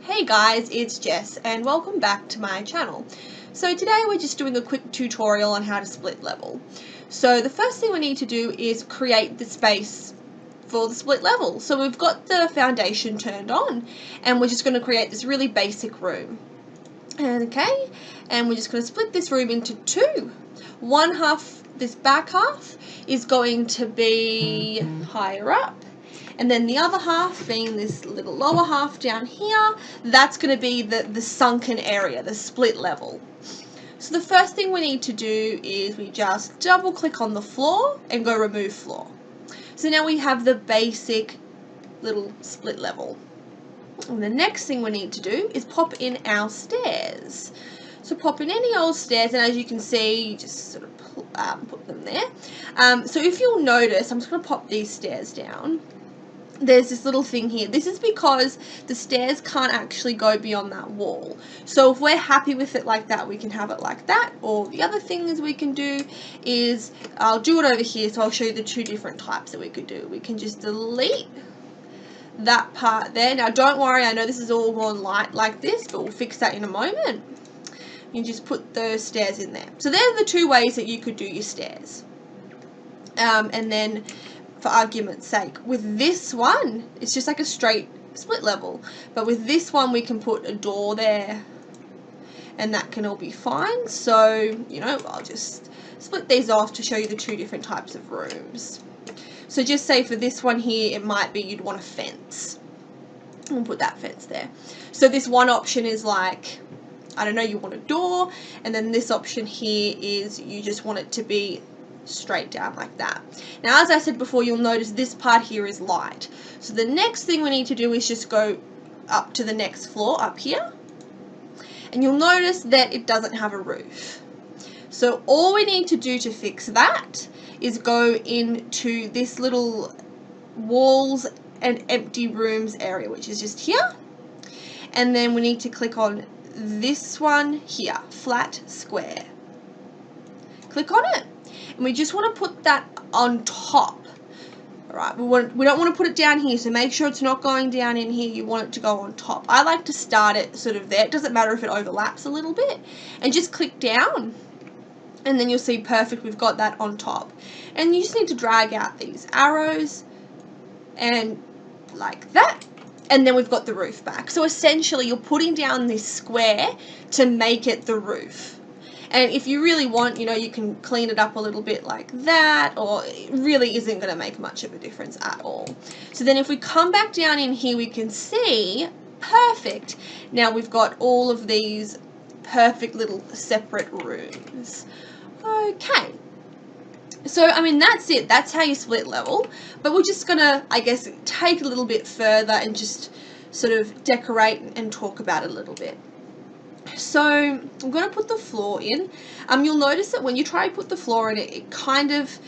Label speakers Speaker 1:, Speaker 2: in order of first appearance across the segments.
Speaker 1: Hey guys, it's Jess and welcome back to my channel. So today we're just doing a quick tutorial on how to split level. So the first thing we need to do is create the space for the split level. So we've got the foundation turned on and we're just going to create this really basic room. Okay, and we're just going to split this room into two. One half, this back half, is going to be higher up. And then the other half, being this little lower half down here, that's going to be the sunken area, the split level. So the first thing we need to do is we just double click on the floor and go remove floor. So now we have the basic little split level. And the next thing we need to do is pop in our stairs. So pop in any old stairs, and as you can see, just sort of put them there. So if you'll notice, I'm just going to pop these stairs down. There's this little thing here. This is because the stairs can't actually go beyond that wall. So if we're happy with it like that, we can have it like that. Or the other things we can do is, I'll do it over here, so I'll show you the two different types that we could do. We can just delete that part there. Now don't worry, I know this is all gone light like this, but we'll fix that in a moment. You just put those stairs in there. So they're the two ways that you could do your stairs. And then, for argument's sake, with this one, it's just like a straight split level. But with this one, we can put a door there, and that can all be fine. So, you know, I'll just split these off to show you the two different types of rooms. So just say for this one here, it might be you'd want a fence. We'll put that fence there. So this one option is like, I don't know, you want a door, and then this option here is you just want it to be straight down like that. Now, as I said before, you'll notice this part here is light. So the next thing we need to do is just go up to the next floor up here, and you'll notice that it doesn't have a roof. So all we need to do to fix that is go into this little walls and empty rooms area, which is just here, and then we need to click on this one here, flat square. Click on it, and we just want to put that on top. Alright, we don't want to put it down here, so make sure it's not going down in here. You want it to go on top. I like to start it sort of there. It doesn't matter if it overlaps a little bit, and just click down, and then you'll see perfect, we've got that on top. And you just need to drag out these arrows and like that, and then we've got the roof back. So essentially you're putting down this square to make it the roof. And if you really want, you know, you can clean it up a little bit like that, or it really isn't going to make much of a difference at all. So then if we come back down in here, we can see, perfect. Now we've got all of these perfect little separate rooms. Okay. So, I mean, that's it. That's how you split level. But we're just going to, I guess, take a little bit further and just sort of decorate and talk about it a little bit. So I'm going to put the floor in. You'll notice that when you try to put the floor in, it kind of,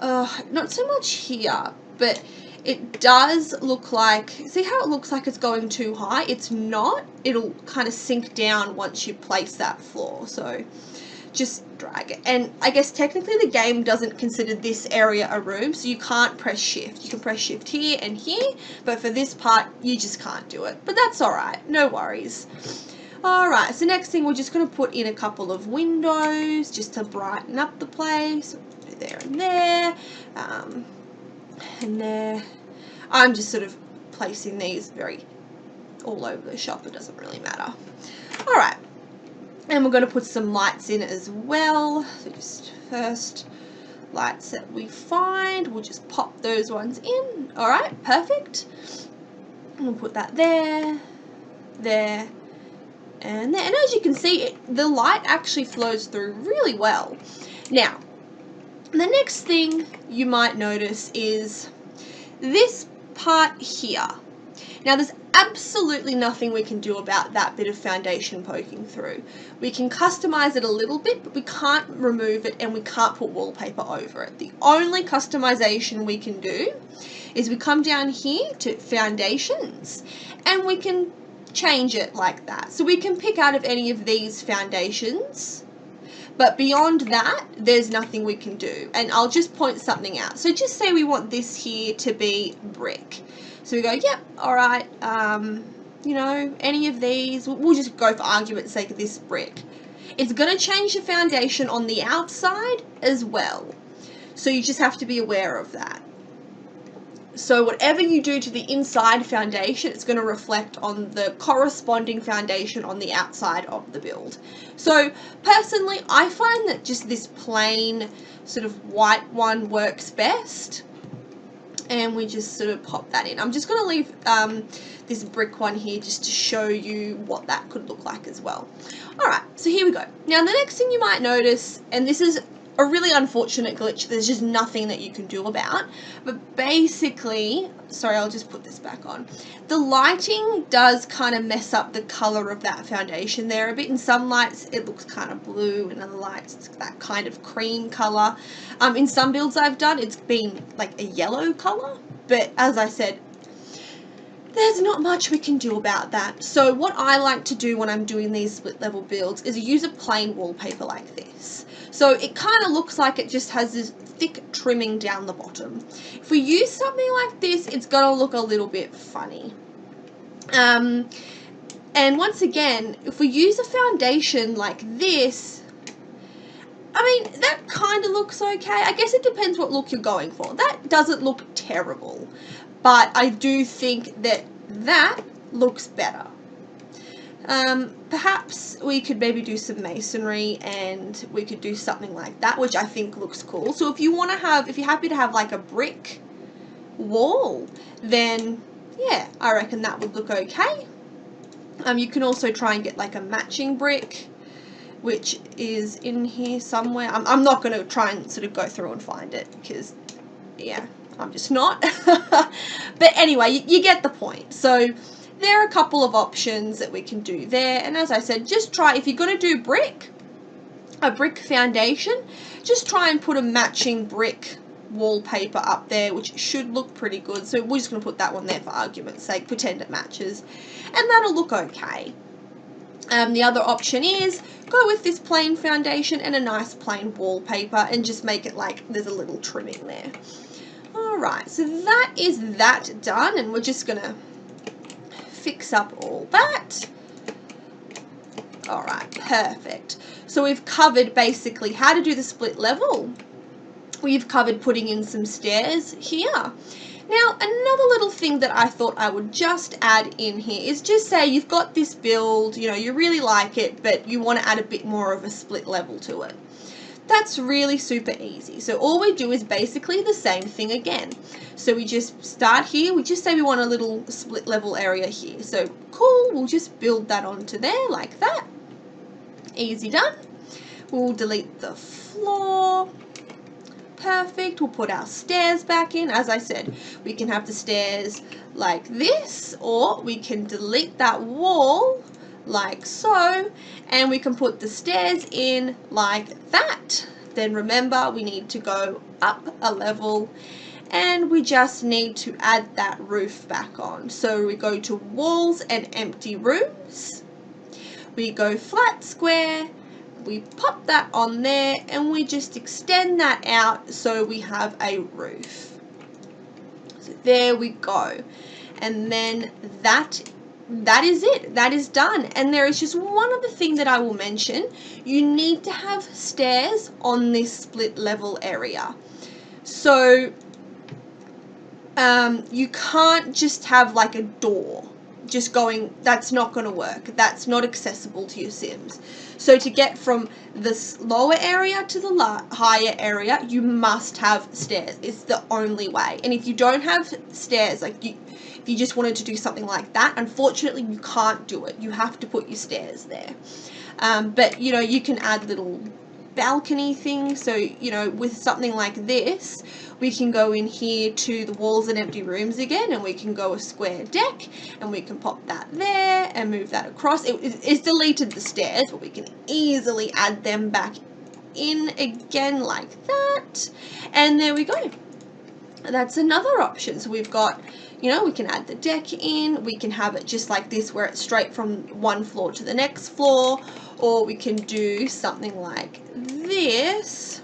Speaker 1: not so much here, but it does look like, see how it looks like it's going too high? It's not. It'll kind of sink down once you place that floor. So just drag it. And I guess technically the game doesn't consider this area a room, so you can't press shift. You can press shift here and here, but for this part, you just can't do it. But that's alright. No worries. Alright, so next thing we're just going to put in a couple of windows just to brighten up the place. There and there. And there. I'm just sort of placing these very all over the shop. It doesn't really matter. Alright. And we're going to put some lights in as well. So just first lights that we find, we'll just pop those ones in. Alright, perfect. And we'll put that there, there, and there. And as you can see, the light actually flows through really well. Now, the next thing you might notice is this part here. Now, there's absolutely nothing we can do about that bit of foundation poking through. We can customize it a little bit, but we can't remove it and we can't put wallpaper over it. The only customization we can do is we come down here to foundations and we can change it like that. So we can pick out of any of these foundations, but beyond that, there's nothing we can do. And I'll just point something out. So just say we want this here to be brick. So we go, yep, all right, you know, any of these. We'll just go for argument's sake of this brick. It's going to change the foundation on the outside as well. So you just have to be aware of that. So whatever you do to the inside foundation, it's going to reflect on the corresponding foundation on the outside of the build. So personally, I find that just this plain sort of white one works best. And we just sort of pop that in. I'm just going to leave this brick one here just to show you what that could look like as well. Alright, so here we go. Now the next thing you might notice, and this is a really unfortunate glitch, there's just nothing that you can do about, but basically, sorry, I'll just put this back on. The lighting does kind of mess up the color of that foundation there a bit. In some lights it looks kind of blue, in other lights it's that kind of cream color. In some builds I've done, it's been like a yellow color, but as I said, there's not much we can do about that. So what I like to do when I'm doing these split level builds is use a plain wallpaper like this. So it kind of looks like it just has this thick trimming down the bottom. If we use something like this, it's going to look a little bit funny. And once again, if we use a foundation like this, I mean, that kind of looks okay. I guess it depends what look you're going for. That doesn't look terrible, but I do think that that looks better. Perhaps we could maybe do some masonry and we could do something like that, which I think looks cool. So if you want to have, if you're happy to have like a brick wall, then yeah, I reckon that would look okay. You can also try and get like a matching brick, which is in here somewhere. I'm not going to try and sort of go through and find it because, yeah, I'm just not. But anyway, you get the point. So there are a couple of options that we can do there. And as I said, just try, if you're going to do a brick foundation, just try and put a matching brick wallpaper up there, which should look pretty good. So we're just going to put that one there for argument's sake, pretend it matches, and that'll look okay. The other option is go with this plain foundation and a nice plain wallpaper and just make it like there's a little trimming there. Alright, so that is that done, and we're just going to fix up all that. Alright, perfect. So we've covered basically how to do the split level. We've covered putting in some stairs here. Now, another little thing that I thought I would just add in here is just say you've got this build, you know, you really like it, but you want to add a bit more of a split level to it. That's really super easy. So all we do is basically the same thing again. So we just start here, we just say we want a little split level area here. So cool, we'll just build that onto there like that. Easy done. We'll delete the floor. Perfect. We'll put our stairs back in. As I said, we can have the stairs like this, or we can delete that wall like so, and we can put the stairs in like that. Then remember, we need to go up a level and we just need to add that roof back on. So we go to walls and empty rooms, we go flat square, we pop that on there, and we just extend that out so we have a roof. So there we go. And then that is it. That is done. And there is just one other thing that I will mention. You need to have stairs on this split level area. So you can't just have like a door just going, that's not going to work. That's not accessible to your Sims. So to get from this lower area to the higher area, you must have stairs. It's the only way. And if you don't have stairs, like if you just wanted to do something like that, unfortunately you can't do it. You have to put your stairs there. But you know, you can add little balcony things. So you know, with something like this, we can go in here to the walls and empty rooms again, and we can go a square deck, and we can pop that there and move that across. It's deleted the stairs, but we can easily add them back in again like that. And there we go. That's another option. So we've got, you know, we can add the deck in, we can have it just like this where it's straight from one floor to the next floor, or we can do something like this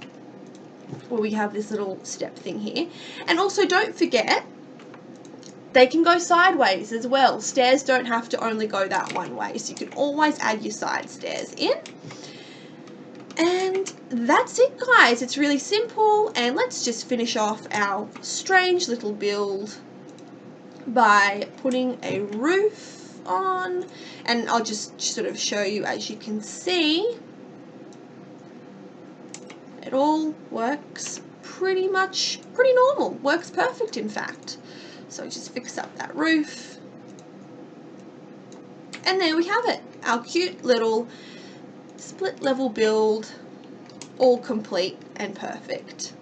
Speaker 1: where we have this little step thing here. And also don't forget, They can go sideways as well. Stairs don't have to only go that one way, so you can always add your side stairs in. And that's it, guys. It's really simple, and let's just finish off our strange little build by putting a roof on, and I'll just sort of show you. As you can see, it all works pretty normal, works perfect in fact. So just fix up that roof, and there we have it, our cute little split level build, all complete and perfect.